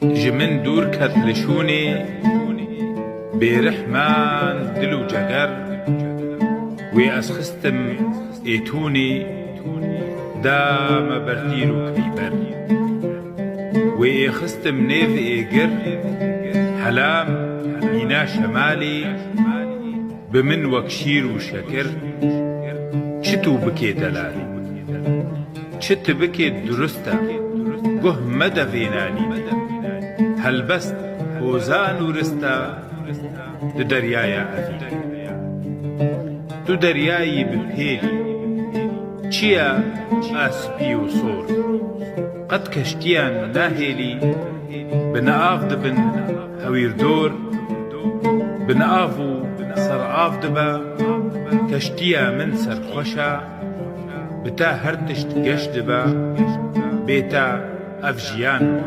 جمن دور كت لشوني برحمان دلو جگر وأسخستم إيتوني دام برتيرو كيبر وإخستم نيف إيجر حلام مينا شمالي بمن وكشير وشكر شتو بكي دلالي شت بكي درستا قه مدى فيناني هل بست وزان ورستا ددريايا أفي دو درياي ببهيلي چيا أسبي وصور قد كشتيان ناهيلي بنآف دبن هوير دور بنآفو سرآف دبا كشتيا من سرخوشا بتا هرتشت قش دبا بيتا أفجيان